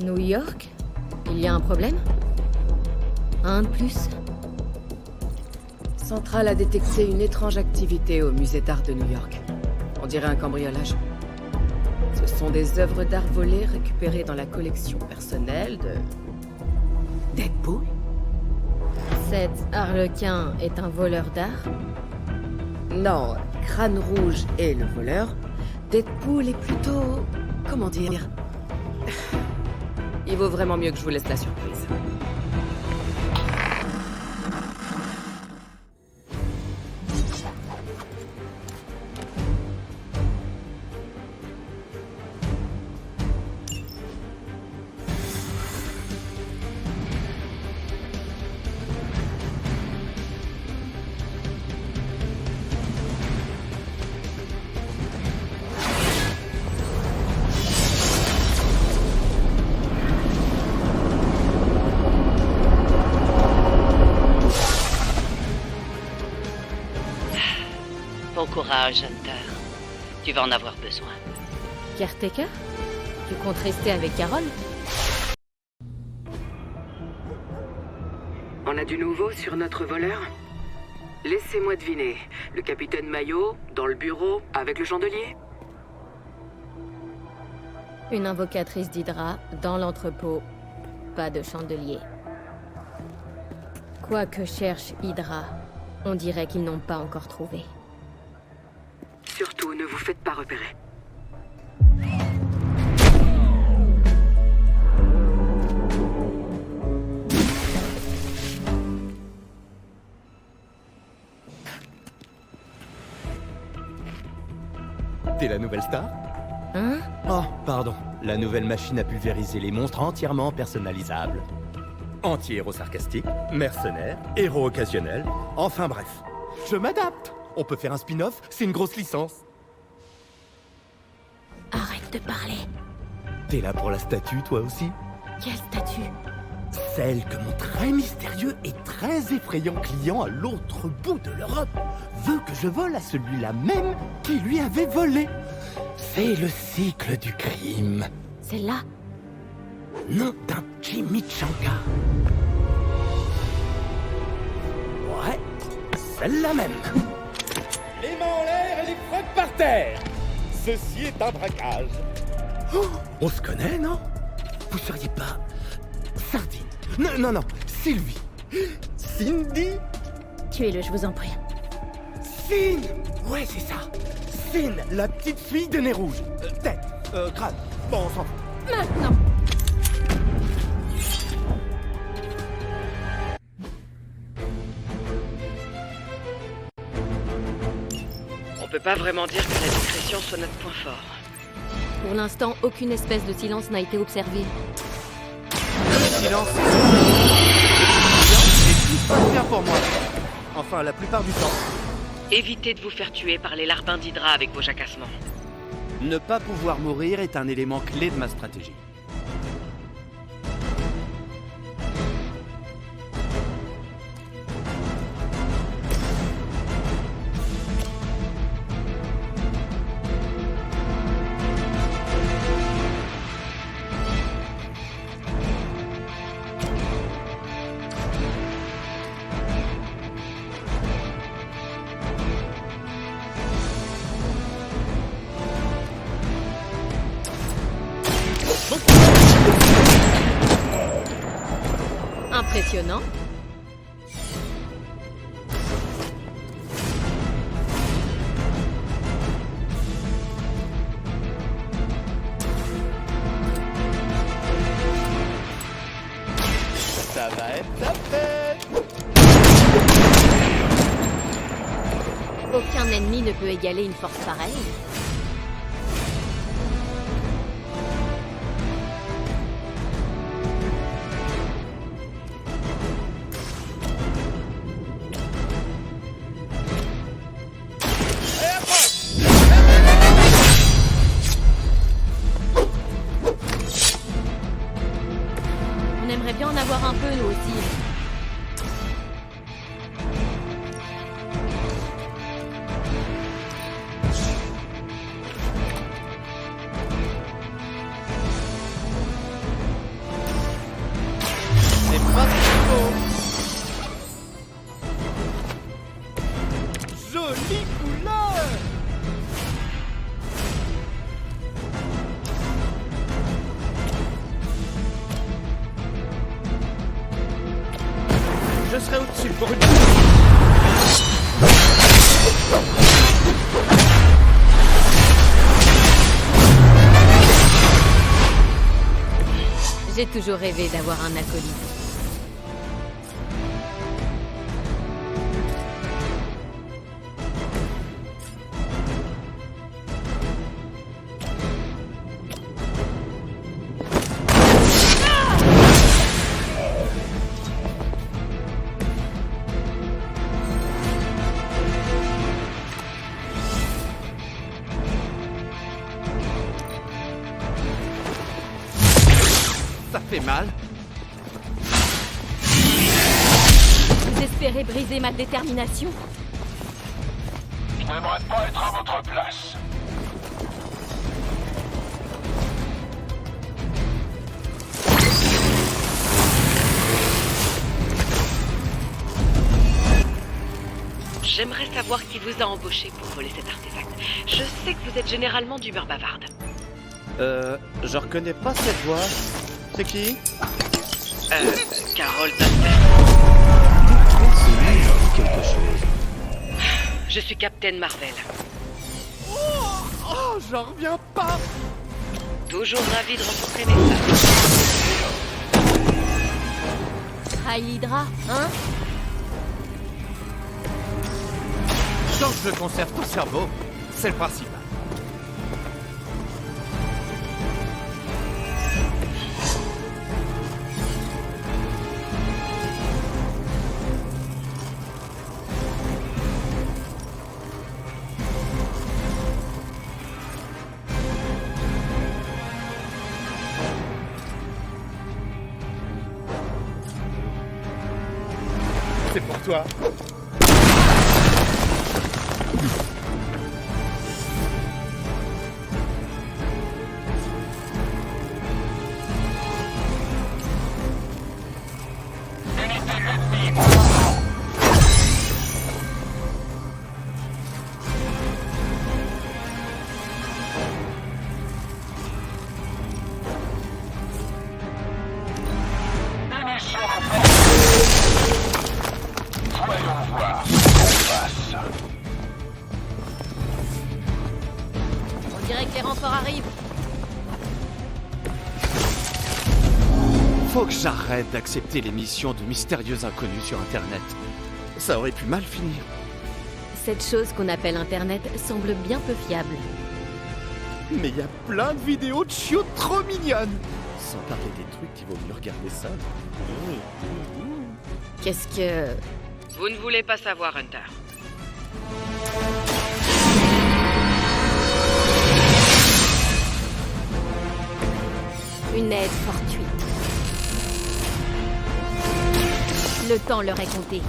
New York? Il y a un problème? Un de plus? Central a détecté une étrange activité au musée d'art de New York. On dirait un cambriolage. Ce sont des œuvres d'art volées récupérées dans la collection personnelle de... Deadpool? Cet harlequin est un voleur d'art? Non, Crâne Rouge est le voleur. Deadpool est plutôt... comment dire? Il vaut vraiment mieux que je vous laisse la surprise. Bon courage, Hunter. Tu vas en avoir besoin. Caretaker? Tu comptes rester avec Carol? On a du nouveau sur notre voleur? Laissez-moi deviner. Le capitaine Maillot, dans le bureau, avec le chandelier? Une invocatrice d'Hydra, dans l'entrepôt. Pas de chandelier. Quoi que cherche Hydra, on dirait qu'ils n'ont pas encore trouvé. Surtout, ne vous faites pas repérer. T'es la nouvelle star? Hein? Oh, pardon. La nouvelle machine à pulvériser les monstres entièrement personnalisables. Anti-héros sarcastique, mercenaire, héros occasionnel, enfin bref. Je m'adapte. On peut faire un spin-off, c'est une grosse licence. Arrête de parler. T'es là pour la statue, toi aussi? Quelle statue? Celle que mon très mystérieux et très effrayant client à l'autre bout de l'Europe veut que je vole à celui-là même qui lui avait volé. C'est le cycle du crime. Celle-là? Nom d'un chimichanga. Ouais, celle-là même. Les mains en l'air et les fringues par terre. Ceci est un braquage. Oh, on se connaît, non? Vous seriez pas... Sardine. Non, Sylvie. Cindy? Tuez-le, je vous en prie. Sin. Ouais, c'est ça. Sin, la petite fille de nez rouge. Tête, crâne. Bon, on s'en fout. Maintenant! On peut pas vraiment dire que la discrétion soit notre point fort. Pour l'instant, aucune espèce de silence n'a été observée. Silence. Et tout se passe bien pour moi. Enfin, la plupart du temps. Évitez de vous faire tuer par les larbins d'Hydra avec vos jacassements. Ne pas pouvoir mourir est un élément clé de ma stratégie. Impressionnant. Ça va être la fête. Aucun ennemi ne peut égaler une force pareille. On aimerait bien en avoir un peu, nous aussi. Jolies couleurs! Je serai au-dessus pour une... J'ai toujours rêvé d'avoir un acolyte. Ça fait mal. Vous espérez briser ma détermination? Je n'aimerais pas être à votre place. J'aimerais savoir qui vous a embauché pour voler cet artefact. Je sais que vous êtes généralement d'humeur bavarde. Je reconnais pas cette voix. C'est qui? Carole Danvers. Quelque chose. Je suis Captain Marvel. Oh, j'en reviens pas! Toujours ravi de rencontrer mes femmes. Hydra, hein? Tant que je conserve ton cerveau, c'est le principal. C'est pour toi. On dirait que les renforts arrivent. Faut que j'arrête d'accepter les missions de mystérieux inconnus sur Internet. Ça aurait pu mal finir. Cette chose qu'on appelle Internet semble bien peu fiable. Mais il y a plein de vidéos de chiots trop mignonnes. Sans parler des trucs qui vaut mieux regarder ça. Qu'est-ce que... Vous ne voulez pas savoir, Hunter. Une aide fortuite. Le temps leur est compté.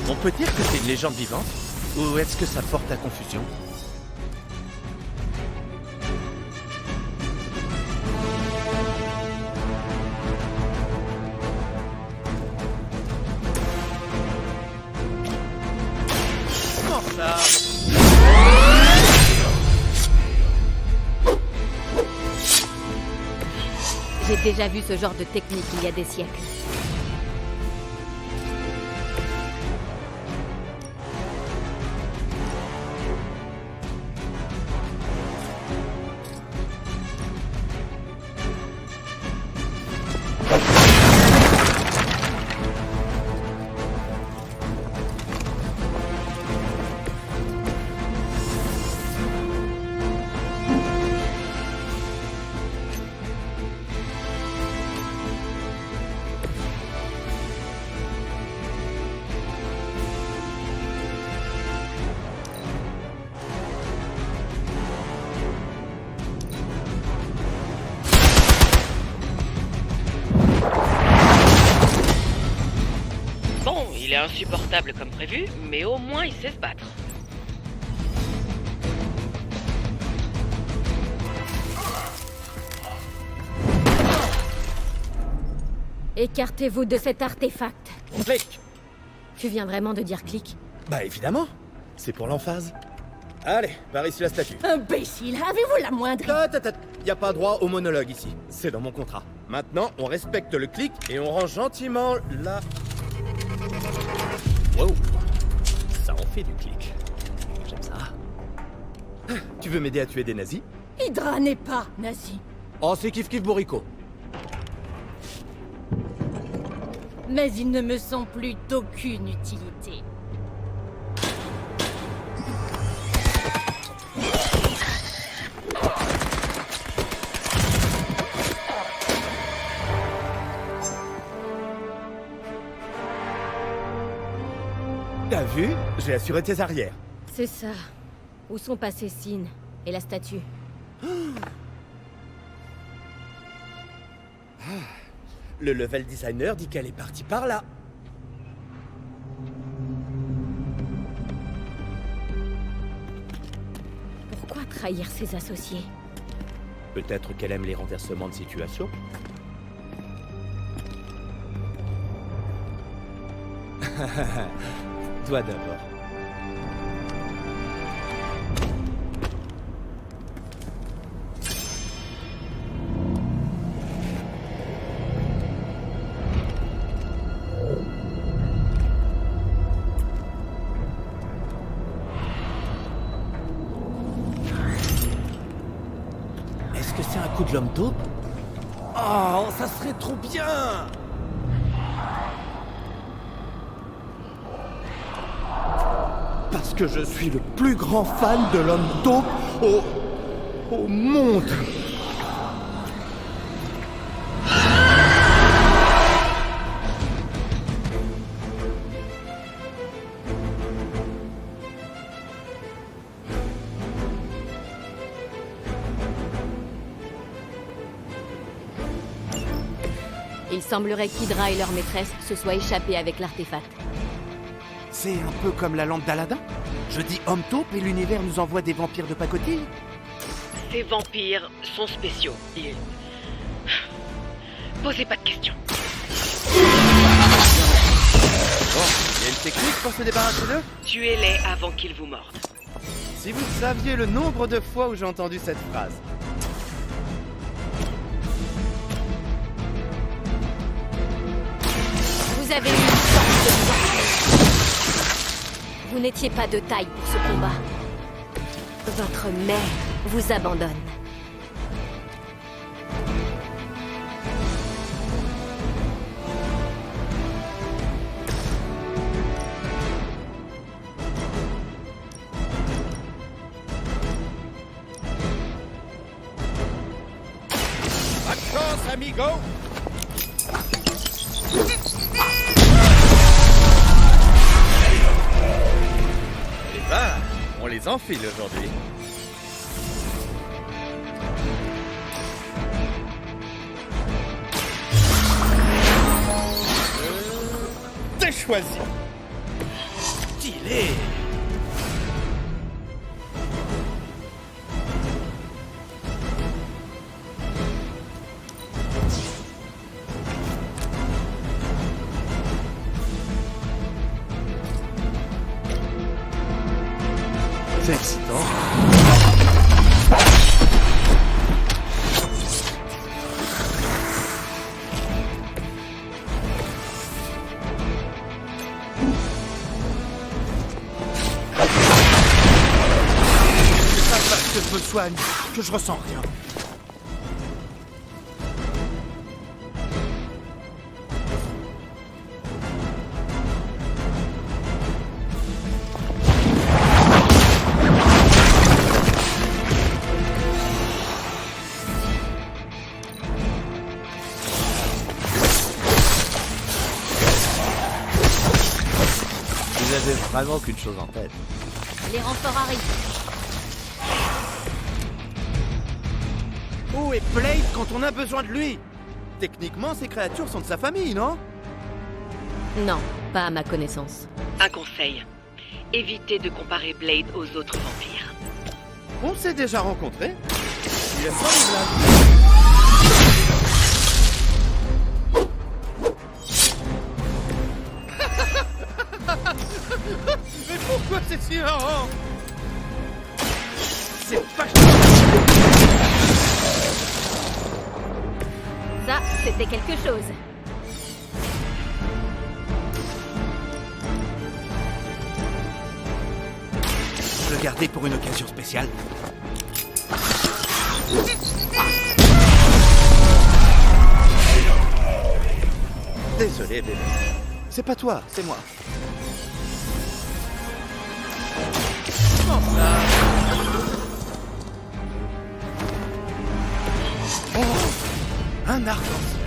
On peut dire que c'est une légende vivante? Ou est-ce que ça porte à confusion? Comment ça? J'ai déjà vu ce genre de technique il y a des siècles. Bon, il est insupportable comme prévu, mais au moins il sait se battre. Écartez-vous de cet artefact. Clic. Tu viens vraiment de dire clic? Bah évidemment. C'est pour l'emphase. Allez, par ici la statue. Imbécile, avez-vous la moindre... Y a pas droit au monologue ici. C'est dans mon contrat. Maintenant, on respecte le clic et on range gentiment la... Wow. Ça en fait du clic. J'aime ça. Tu veux m'aider à tuer des nazis? Hydra n'est pas nazi. Oh, c'est kiff kiff Borico. Mais ils ne me sont plus d'aucune utilité. T'as vu? J'ai assuré tes arrières. C'est ça. Où sont passés Sin et la statue? Le level designer dit qu'elle est partie par là. Pourquoi trahir ses associés? Peut-être qu'elle aime les renversements de situation. Toi d'abord. Est-ce que c'est un coup de l'homme taupe? Oh, ça serait trop bien! Parce que je suis le plus grand fan de l'homme taupe au monde. Il semblerait qu'Hydra et leur maîtresse se soient échappés avec l'artefact. C'est un peu comme la lampe d'Aladin. Je dis homme taupe et l'univers nous envoie des vampires de pacotille. Ces vampires sont spéciaux. Ils... Posez pas de questions. Bon, il y a une technique pour se débarrasser d'eux? Tuez-les avant qu'ils vous mordent. Si vous saviez le nombre de fois où j'ai entendu cette phrase. Vous avez eu une chance de vous entraîner. Vous n'étiez pas de taille pour ce combat. Votre mère vous abandonne. Bonne chance, amigo! Eh ben, on les enfile aujourd'hui. T'es choisi! Stylé! C'est excitant. Que je me soigne, que je ressens rien. Vous avez vraiment qu'une chose en tête. Les renforts arrivent. Où est Blade quand on a besoin de lui? Techniquement, ces créatures sont de sa famille, non? Non, pas à ma connaissance. Un conseil. Évitez de comparer Blade aux autres vampires. On s'est déjà rencontrés. Il est formidable. c'est sûr. C'est pas... Ça, c'était quelque chose. Je le gardais pour une occasion spéciale. Désolé, bébé. C'est pas toi, c'est moi. Oh, un arc-en-ciel.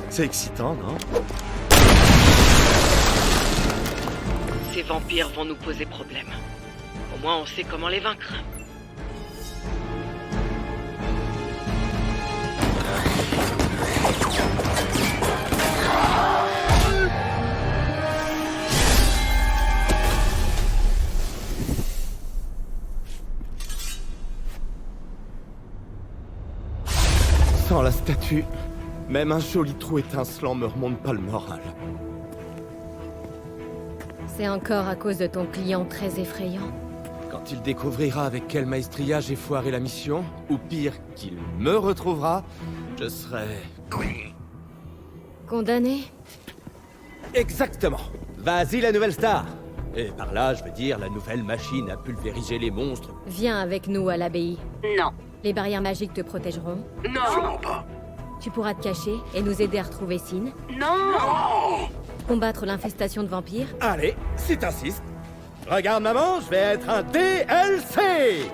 C'est excitant, non? Ces vampires vont nous poser problème. Au moins, on sait comment les vaincre. Sans la statue, même un joli trou étincelant me remonte pas le moral. C'est encore à cause de ton client très effrayant. Quand il découvrira avec quelle maestria j'ai foiré la mission, ou pire, qu'il me retrouvera, je serai... Condamné? Exactement. Vas-y, la nouvelle star. Et par là, je veux dire la nouvelle machine à pulvériser les monstres. Viens avec nous à l'abbaye. Non. Les barrières magiques te protégeront. Non. Tu pourras te cacher et nous aider à retrouver Sin. Non. Combattre l'infestation de vampires. Allez, si t'insistes. Regarde, maman, je vais être un DLC.